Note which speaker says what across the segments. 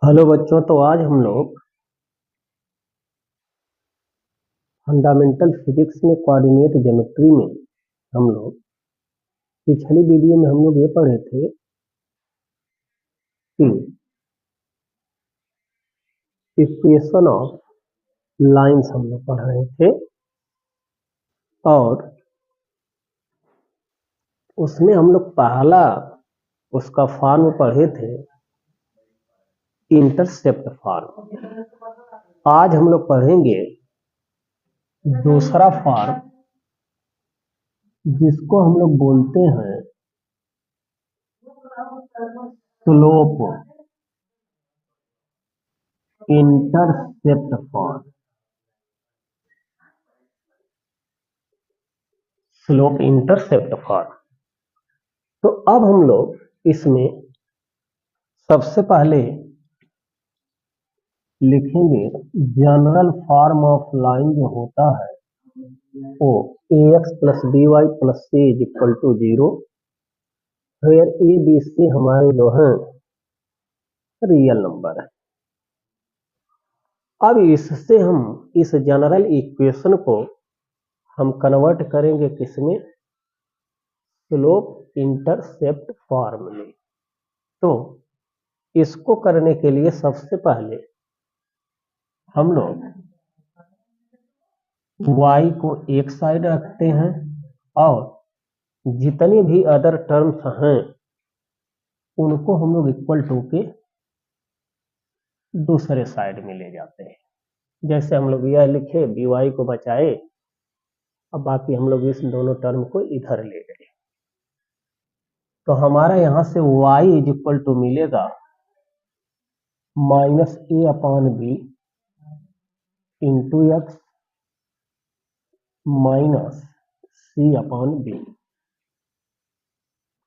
Speaker 1: Hello बच्चों, तो आज हम लोग फंडामेंटल फिजिक्स में कोऑर्डिनेट ज्योमेट्री में हम लोग पिछली वीडियो में हम लोग ये पढ़े थे कि इक्वेशन ऑफ लाइंस हम लोग पढ़ रहे थे और उसमें हम लोग पहला उसका फॉर्म पढ़े थे इंटरसेप्ट फॉर्म। आज हम लोग पढ़ेंगे दूसरा फॉर्म जिसको हम लोग बोलते हैं slope intercept form. Slope intercept form. तो अब हम लोग इसमें सबसे पहले लिखेंगे जनरल फॉर्म ऑफ लाइन जो होता है वो ax plus dy plus c is equal to 0, where A B C हमारे जो हैं रियल नंबर है। अब इससे हम इस जनरल इक्वेशन को हम कन्वर्ट करेंगे किसमें? स्लोप इंटरसेप्ट फॉर्म में। तो इसको करने के लिए सबसे पहले हम लोग y को एक साइड रखते हैं और जितनी भी अदर टर्म्स हैं उनको हम लोग इक्वल टू के दूसरे साइड में ले जाते हैं। जैसे हम लोग यह लिखे by को बचाए, अब बाकी हम लोग इस दोनों टर्म को इधर ले गए, तो हमारा यहां से y इज इक्वल टू मिलेगा minus a upon b into x minus C upon b.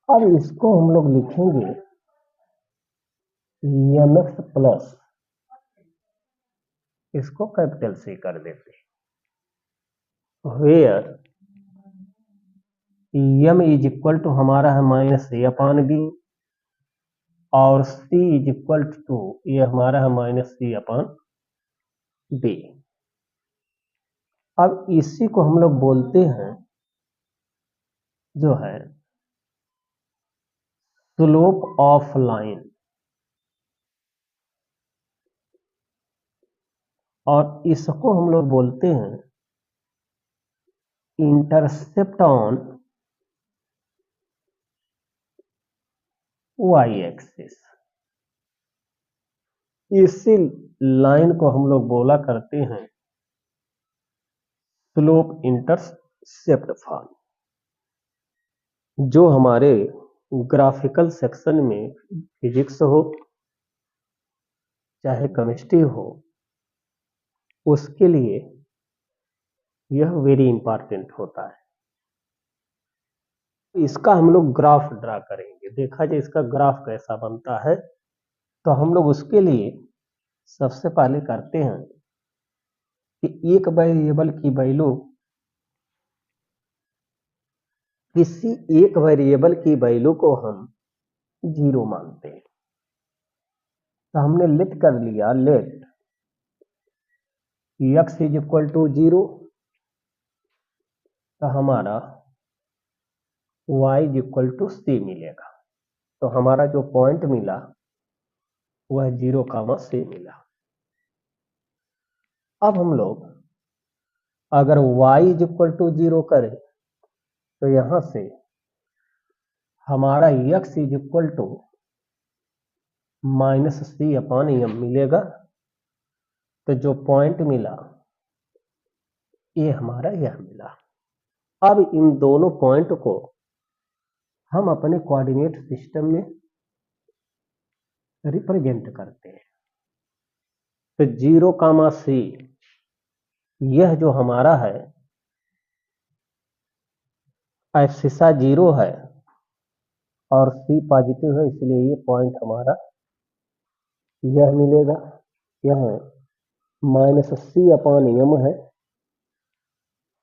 Speaker 1: अब इसको हम लोग लिखेंगे एम एक्स प्लस, इसको कैपिटल सी कर देते हैं, where m is equal to हमारा है माइनस ए अपॉन बी और सी इज इक्वल टू ये हमारा है माइनस सी अपॉन बी। अब इसी को हम लोग बोलते हैं जो है स्लोप ऑफ लाइन, और इसको हम लोग बोलते हैं इंटरसेप्ट ऑन वाई एक्सिस। इसी लाइन को हम लोग बोला करते हैं स्लोप इंटरसेप्ट फॉर्म। जो हमारे ग्राफिकल सेक्शन में फिजिक्स हो चाहे केमिस्ट्री हो उसके लिए यह वेरी इंपॉर्टेंट होता है। इसका हम लोग ग्राफ ड्रा करेंगे, देखा जाए इसका ग्राफ कैसा बनता है। तो हम लोग उसके लिए सबसे पहले करते हैं कि एक वेरिएबल की वैल्यू, किसी एक वेरिएबल की वैल्यू को हम 0 मानते हैं। तो हमने लेट कर लिया, let x is equal to 0, तो हमारा y is equal to c मिलेगा। तो हमारा जो पॉइंट मिला वह 0, मिला। अब हम लोग अगर y इज इक्वल टू 0 करें तो यहां से हमारा x is equal to minus C upon M मिलेगा। तो जो पॉइंट मिला ये हमारा यह मिला। अब इन दोनों पॉइंट को हम अपने कोऑर्डिनेट सिस्टम में रिप्रेजेंट करते हैं। तो 0, c यह जो हमारा है एब्सिसा 0 है और c पॉजिटिव है, इसलिए ये पॉइंट हमारा यह मिलेगा। यह माइनस सी अपॉन एम है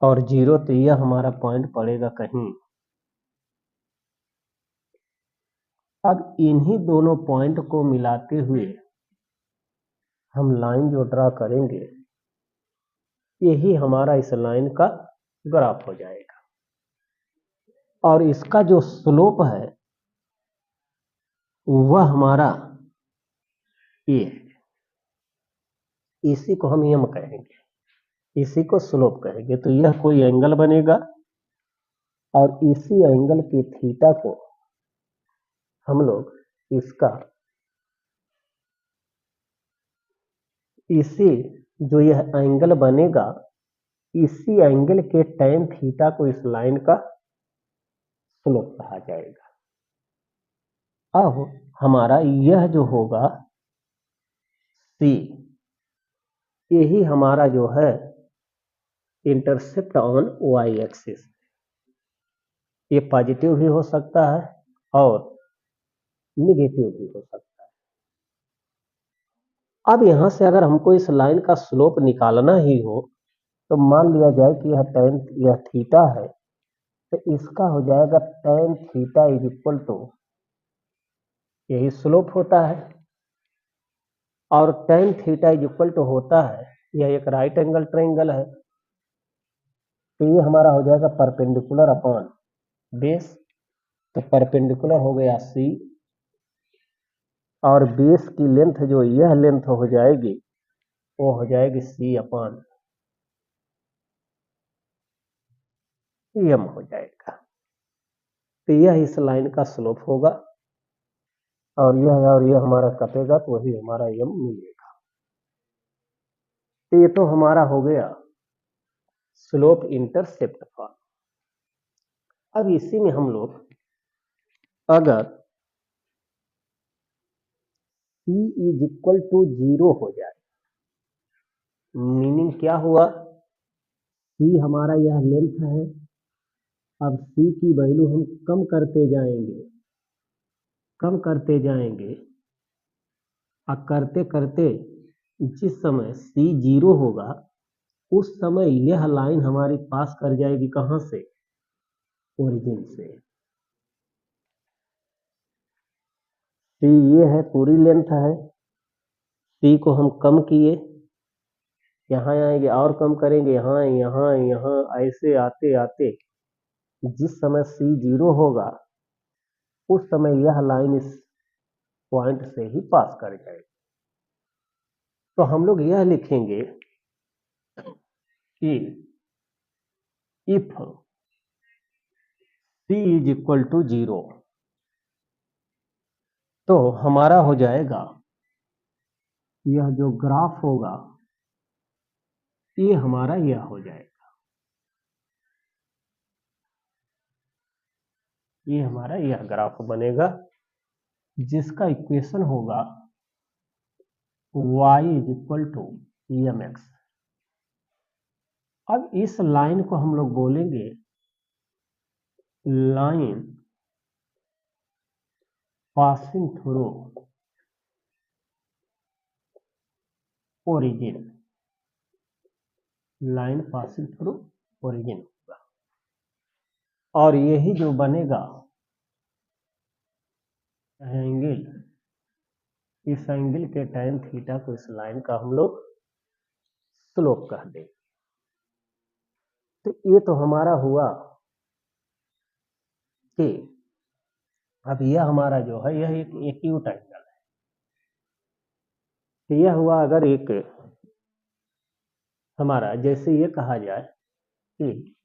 Speaker 1: और 0, तो यह हमारा पॉइंट पड़ेगा कहीं। अब इन्हीं दोनों पॉइंट को मिलाते हुए हम लाइन जो ड्रा करेंगे यही हमारा इस लाइन का ग्राफ हो जाएगा, और इसका जो स्लोप है वह हमारा ये है। इसी को हम यम कहेंगे, इसी को स्लोप कहेंगे। तो यह कोई एंगल बनेगा और इसी एंगल के थीटा को हम लोग इसका इसी जो यह एंगल बनेगा इसी एंगल के tan थीटा को इस लाइन का स्लोप कहा जाएगा। अब हमारा यह जो होगा C, यही हमारा जो है इंटरसेप्ट ऑन y एक्सिस। ये पॉजिटिव भी हो सकता है और निगेटिव भी हो सकता है। अब यहां से अगर हमको इस लाइन का स्लोप निकालना ही हो तो मान लिया जाए कि यह थीटा है, तो इसका हो जाएगा tan theta is equal to, यही स्लोप होता है, और tan theta is equal to होता है, यह एक राइट एंगल ट्रायंगल है, तो ये हमारा हो जाएगा परपेंडिकुलर अपॉन बेस। तो परपेंडिकुलर हो गया C, और बेस की लेंथ जो यह लेंथ हो जाएगी वो हो जाएगी C अपॉन m हो जाएगा। तो यह इस लाइन का स्लोप होगा, और यह हमारा कटेगा तो वही हमारा m मिलेगा। तो ये तो हमारा हो गया स्लोप इंटरसेप्ट फॉर्म। अब इसी में हम लोग अगर C इज इक्वल टू 0 हो जाए, मीनिंग क्या हुआ, C हमारा यह लेंथ है, अब C की वैल्यू हम कम करते जाएंगे, कम करते जाएंगे, और करते करते जिस समय C 0 होगा उस समय यह लाइन हमारी पास कर जाएगी कहां से, ओरिजिन से। C ये है, पूरी लेंथ है, C को हम कम किए, यहाँ आएंगे और कम करेंगे, यहाँ यहाँ यहाँ ऐसे आते आते जिस समय C 0 होगा उस समय यह लाइन इस पॉइंट से ही पास कर जाएगी। तो हम लोग यह लिखेंगे कि if C is equal to 0, तो हमारा हो जाएगा यह जो ग्राफ होगा ये हमारा यह हो जाएगा, ये हमारा यह ग्राफ बनेगा जिसका इक्वेशन होगा y is equal to mx। अब इस लाइन को हम लोग बोलेंगे line passing through origin, line passing through origin होगा, और यही जो बनेगा एंगल, इस एंगल के tan थीटा को इस लाइन का हम लोग स्लोप कह देंगे। तो ये तो हमारा हुआ कि अब यह हमारा जो है यह एक एक्यूट एंगल है। तो यह हुआ अगर एक हमारा, जैसे ये कहा जाए कि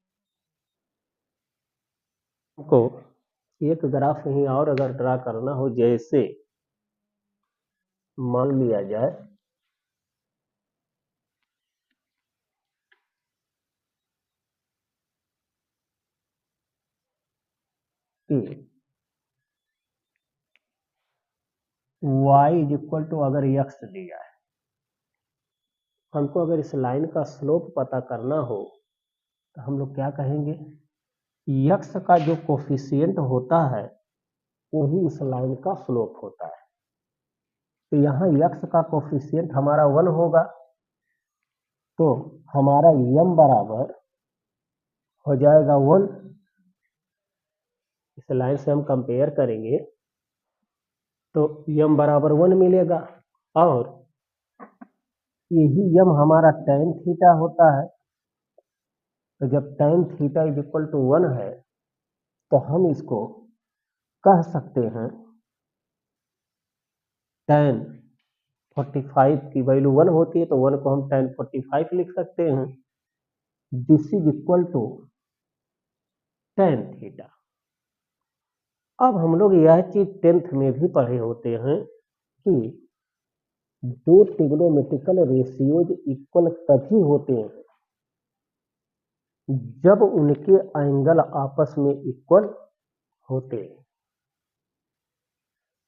Speaker 1: हमको एक ग्राफ कहीं और अगर ड्रा करना हो, जैसे मान लिया जाए कि y इज इक्वल टू अगर x दिया है, हमको अगर इस लाइन का स्लोप पता करना हो तो हम लोग क्या कहेंगे, x का जो कोफिशिएंट होता है वही इस लाइन का स्लोप होता है। तो यहाँ x का कोफिशिएंट हमारा 1 होगा, तो हमारा m बराबर हो जाएगा 1। इस लाइन से हम कंपेयर करेंगे तो m बराबर 1 मिलेगा, और यही यम हमारा tan थीटा होता है। तो जब tan theta is equal to 1 है तो हम इसको कह सकते हैं tan 45 की वैल्यू 1 होती है तो 1 को हम tan 45 लिख सकते हैं। This is equal to tan theta. अब हम लोग यह चीज 10th में भी पढ़े होते हैं कि दो ट्रिग्नोमेट्रिकल रेशियोज इक्वल तभी होते हैं जब उनके एंगल आपस में इक्वल होते हैं।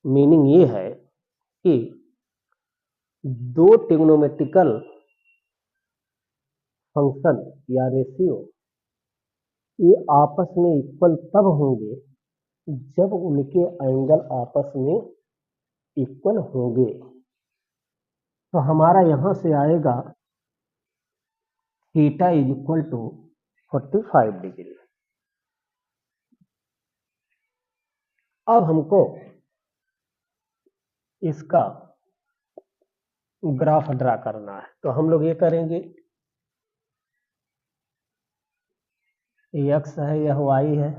Speaker 1: मीनिंग ये है कि दो ट्रिग्नोमेट्रिकल फंक्शन या रेशियो ये आपस में इक्वल तब होंगे जब उनके एंगल आपस में इक्वल होंगे। तो हमारा यहां से आएगा theta is equal to 45 degree. अब हमको इसका ग्राफ ड्रा करना है तो हम लोग ये करेंगे, x है यह y है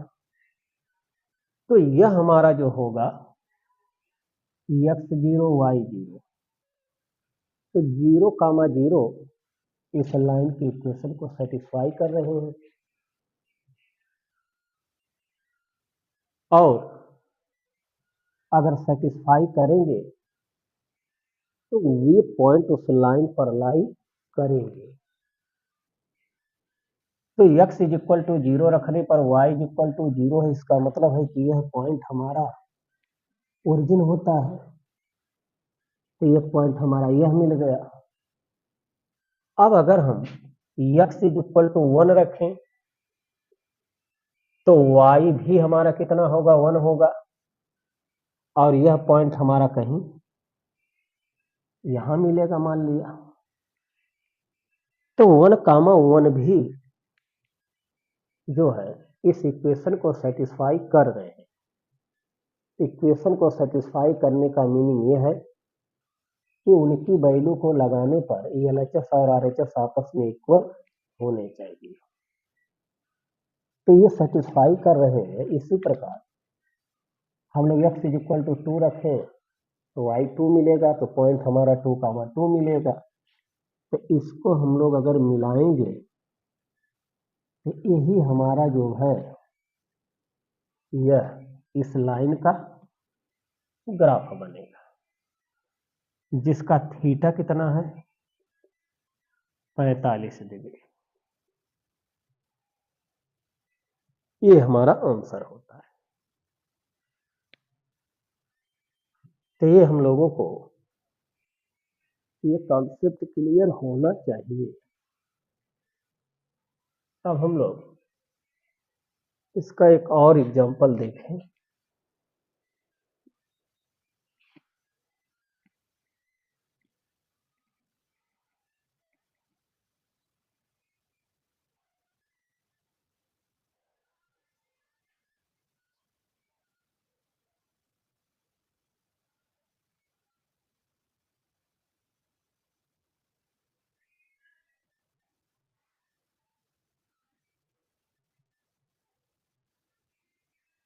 Speaker 1: तो यह हमारा जो होगा x0 y0 तो 0, 0 इस लाइन की इक्वेशन को सेटिस्फाई कर रहे हैं और अगर सेटिस्फाई करेंगे तो वे पॉइंट उस लाइन पर लाई करेंगे। तो x इज इक्वल टू 0 रखने पर y इज इक्वल टू 0 है। इसका मतलब है कि यह पॉइंट हमारा ओरिजिन होता है। तो यह पॉइंट हमारा यह मिल गया। अब अगर हम x इज इक्वल टू 1 रखें तो y भी हमारा कितना होगा 1 होगा और यह पॉइंट हमारा कहीं यहां मिलेगा मान लिया। तो 1, 1 भी जो है इस इक्वेशन को सेटिस्फाई कर रहे हैं। इक्वेशन को सेटिस्फाई करने का मीनिंग यह है कि उनकी वैल्यू को लगाने पर LHS और RHS आपस में इक्वल होने चाहिए। तो ये सेटिस्फाई कर रहे हैं। इसी प्रकार हम लोग x इज इक्वल टू 2 रखें तो y 2 मिलेगा तो पॉइंट हमारा 2, 2 मिलेगा। तो इसको हम लोग अगर मिलाएंगे तो यही हमारा जो है यह इस लाइन का ग्राफ बनेगा जिसका थीटा कितना है 45 डिग्री। ये हमारा आंसर होता है। तो ये हम लोगों को ये कॉन्सेप्ट क्लियर होना चाहिए। अब हम लोग इसका एक और एग्जांपल देखें।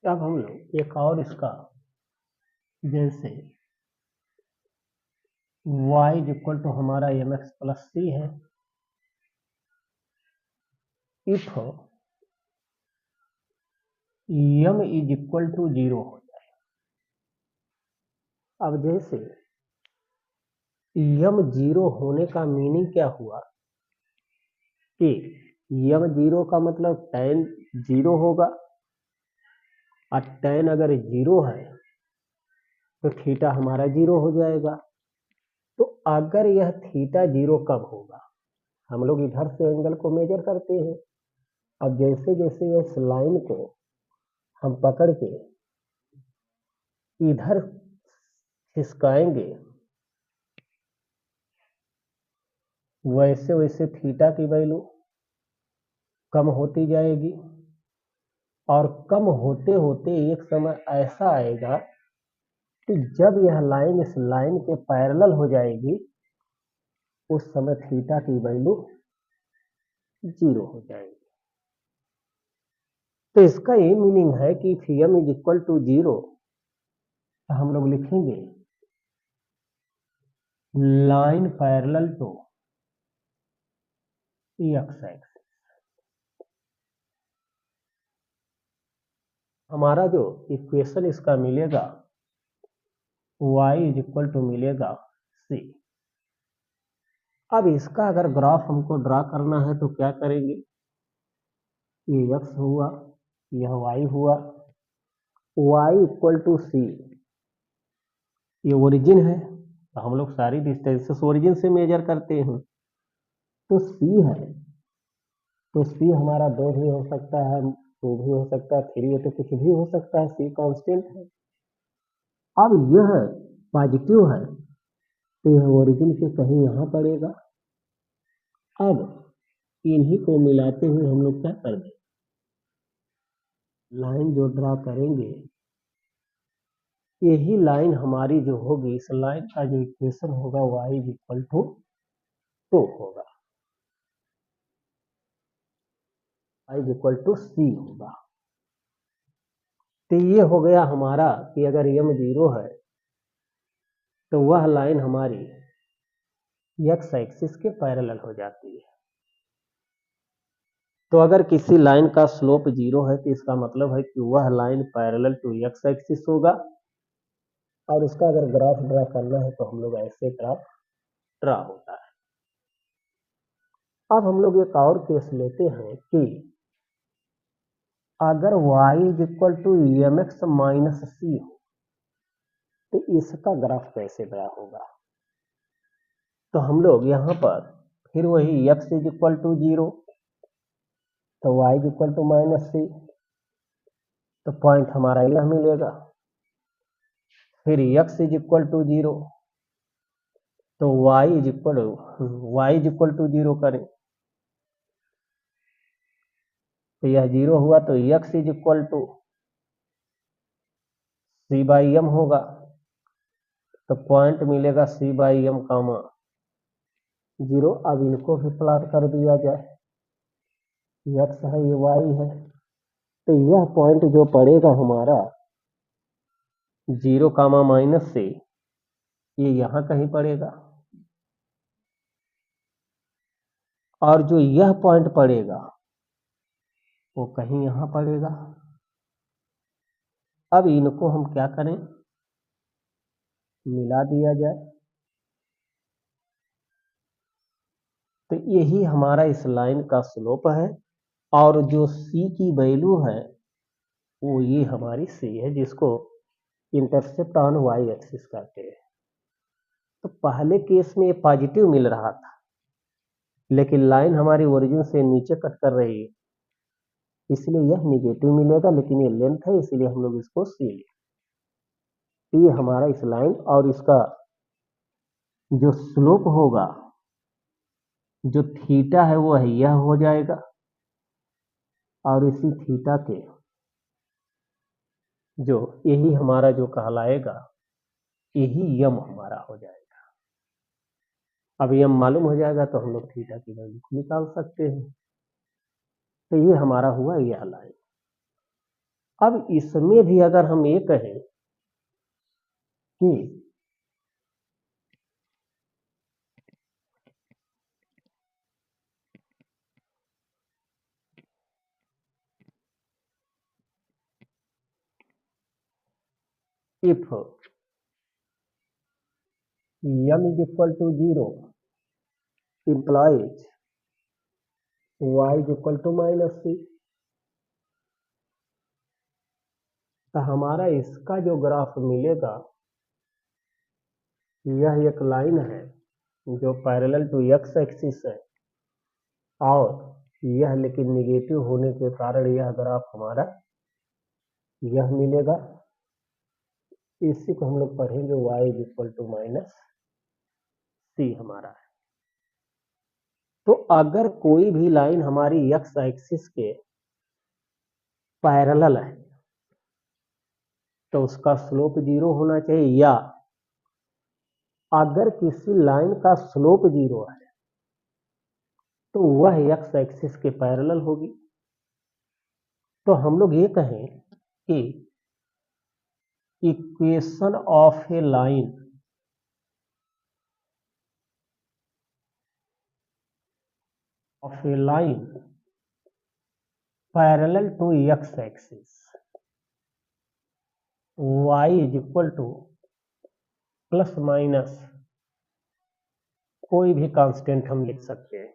Speaker 1: अब हम लोग एक और इसका जैसे y इज इक्वल टू हमारा mx प्लस सी है। If m is equal to 0 हो जाए। अब जैसे m 0 होने का मीनिंग क्या हुआ कि m 0 का मतलब tan 0 होगा और tan अगर 0 है तो थीटा हमारा 0 हो जाएगा। तो अगर यह थीटा 0 कब होगा, हम लोग इधर से एंगल को मेजर करते हैं। अब जैसे जैसे इस लाइन को हम पकड़ के इधर खिसकाएंगे वैसे वैसे थीटा की वैल्यू कम होती जाएगी और कम होते होते एक समय ऐसा आएगा कि जब यह लाइन इस लाइन के पैरेलल हो जाएगी उस समय थीटा की वैल्यू 0 हो जाएगी। तो इसका ये मीनिंग है कि if m is equal to 0 तो हम लोग लिखेंगे line parallel to X axis. हमारा जो इक्वेशन इसका मिलेगा y इज इक्वल टू मिलेगा c। अब इसका अगर ग्राफ हमको ड्रा करना है तो क्या करेंगे, ये x हुआ, यह y हुआ, y इक्वल टू c, ये ओरिजिन है तो हम लोग सारी डिस्टेंसेस ओरिजिन से मेजर करते हैं। तो c है तो c हमारा 2 भी हो सकता है, 2 भी हो सकता है, 3 है, तो कुछ भी हो सकता है, c कांस्टेंट है। अब यह पॉजिटिव है तो यह ओरिजिन के कहीं यहां पड़ेगा। अब इन्हीं को मिलाते हुए हम लोग क्या कर दें, लाइन जो ड्रा करेंगे, यही लाइन हमारी जो होगी, इस लाइन का जो इक्वेशन होगा y इज इक्वल टू 2 होगा, y is equal to c होगा। तो ये हो गया हमारा कि अगर m 0 है तो वह लाइन हमारी x एक्सिस के पैरेलल हो जाती है। तो अगर किसी लाइन का स्लोप 0 है तो इसका मतलब है कि वह line parallel to x axis होगा, और उसका अगर ग्राफ ड्रा करना है तो हम लोग ऐसे ग्राफ ड्रा होता है। अब हम लोग एक और केस लेते हैं कि अगर y is equal to m x minus c हो तो इसका ग्राफ कैसे ड्रा होगा। तो हम लोग यहाँ पर फिर वही x इज इक्वल टू 0 तो y is equal to minus c, तो पॉइंट हमारा यह मिलेगा। फिर x इज इक्वल टू 0 तो y इज इक्वल टू 0 करें तो यह 0 हुआ, तो x is equal to C by M होगा, तो पॉइंट मिलेगा सी बाई एम कामा 0। अब इनको भी प्लॉट कर दिया जाए, x है ये y है, तो यह पॉइंट जो पड़ेगा हमारा 0 कामा माइनस से, ये यहां कहीं पड़ेगा, और जो यह पॉइंट पड़ेगा वो कहीं यहां पड़ेगा। अब इनको हम क्या करें, मिला दिया जाए, तो यही हमारा इस लाइन का स्लोप है, और जो c की वैल्यू है वो ये हमारी c है, जिसको इंटरसेप्ट ऑन y एक्सिस कहते हैं। तो पहले केस में ये पॉजिटिव मिल रहा था, लेकिन लाइन हमारी ओरिजिन से नीचे कट कर रही है, इसलिए यह निगेटिव मिलेगा, लेकिन ये लेंथ है इसलिए हम लोग इसको c ले। तो ये हमारा इस लाइन और इसका जो स्लोप होगा, जो थीटा है वो है यह हो जाएगा, और इसी थीटा के जो यही हमारा जो कहलाएगा, यही यम हमारा हो जाएगा। अब यम मालूम हो जाएगा तो हम लोग थीटा की वैल्यू निकाल सकते हैं। तो ये हमारा हुआ यह लाइन। अब इसमें भी अगर हम ये कहें कि if m is equal to 0 implies y is equal to minus c, तो हमारा इसका जो ग्राफ मिलेगा, यह एक लाइन है जो पैरेलल टू x एक्सिस है, और यह लेकिन निगेटिव होने के कारण यह ग्राफ हमारा यह मिलेगा। इसी को हम लोग पढ़ेंगे y is equal to minus c हमारा है। तो अगर कोई भी लाइन हमारी x एक्सिस के पैरेलल है तो उसका स्लोप 0 होना चाहिए, या अगर किसी लाइन का स्लोप 0 है तो वह एक्स एक्सिस के पैरेलल होगी। तो हम लोग ये कहें कि equation of a line parallel to X axis y is equal to plus minus कोई भी कांस्टेंट हम लिख सकते हैं,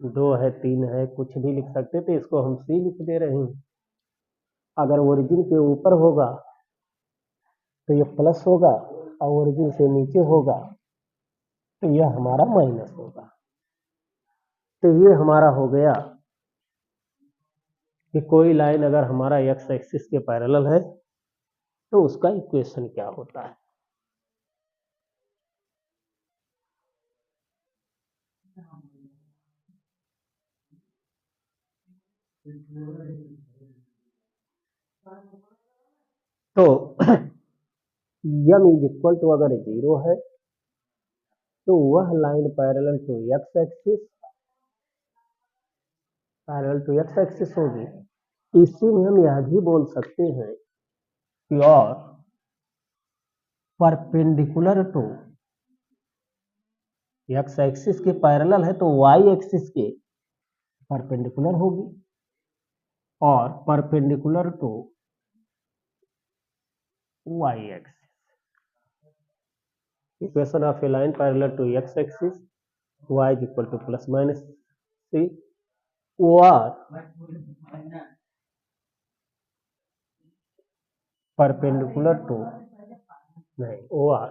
Speaker 1: 2 है 3 है कुछ भी लिख सकते थे, इसको हम c लिख दे रहे हैं। अगर ओरिजिन के ऊपर होगा तो ये प्लस होगा और ओरिजिन से नीचे होगा तो यह हमारा माइनस होगा। तो ये हमारा हो गया कि कोई लाइन अगर हमारा एक्स एक्सिस के पैरेलल है तो उसका इक्वेशन क्या होता है। तो यम इज इक्वल टू अगर 0 है तो वह line parallel to X axis होगी। इसी में हम यह भी बोल सकते हैं कि और परपेंडिकुलर टू एक्स एक्सिस के पैरेलल है तो वाई एक्सिस के परपेंडिकुलर होगी और perpendicular to Y axis. Equation of a line parallel to X axis y is equal to plus minus c or perpendicular to नहीं or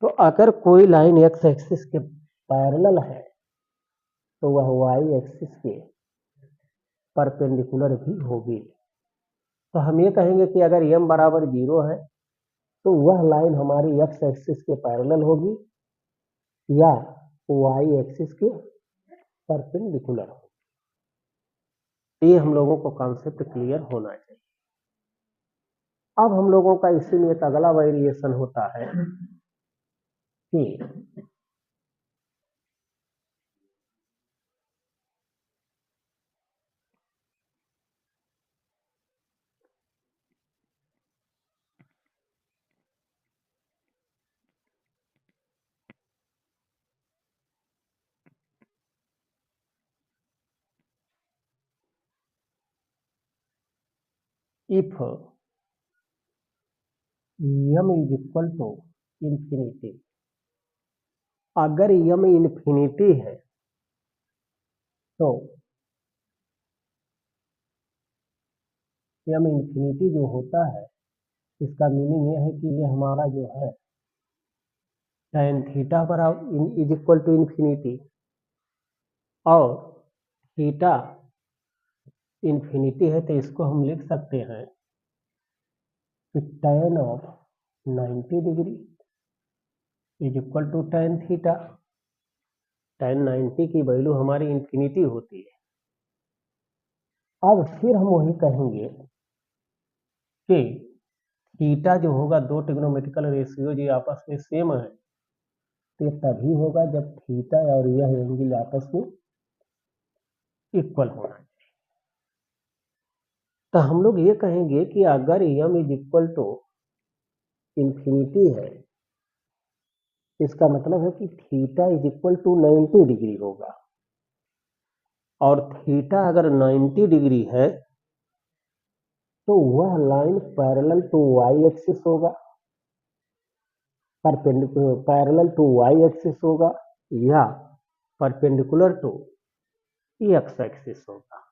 Speaker 1: तो अगर कोई लाइन x एक्सिस के पैरेलल है तो वह y एक्सिस के परपेंडिकुलर भी होगी। तो हम ये कहेंगे कि अगर m बराबर 0 है तो वह लाइन हमारी x एक्सिस के पैरेलल होगी या y एक्सिस के परपेंडिकुलर होगी। ये हम लोगों को कॉन्सेप्ट क्लियर होना चाहिए। अब हम लोगों का इसी में एक अगला वेरिएशन होता है कि if m is equal to infinity, अगर m इंफिनिटी है तो m इंफिनिटी जो होता है इसका मीनिंग यह है कि ये हमारा जो है tan थीटा बराबर इज इक्वल टू इंफिनिटी और थीटा इंफिनिटी है तो इसको हम लिख सकते हैं कि tan of 90 degree is equal to tan theta. tan 90 की वैल्यू हमारी इंफिनिटी होती है। अब फिर हम वही कहेंगे कि थीटा जो होगा, दो ट्रिग्नोमेट्रिकल रेशियो जो आपस में सेम है तो तभी होगा जब थीटा और यह एंगल आपस में इक्वल होना चाहिए। तो हम लोग ये कहेंगे कि अगर m is equal to infinity है इसका मतलब है कि theta is equal to 90 degree होगा और थीटा अगर 90 डिग्री है तो वह line parallel to y axis होगा, पैरेलल टू y एक्सिस होगा या परपेंडिकुलर टू x एक्सिस होगा।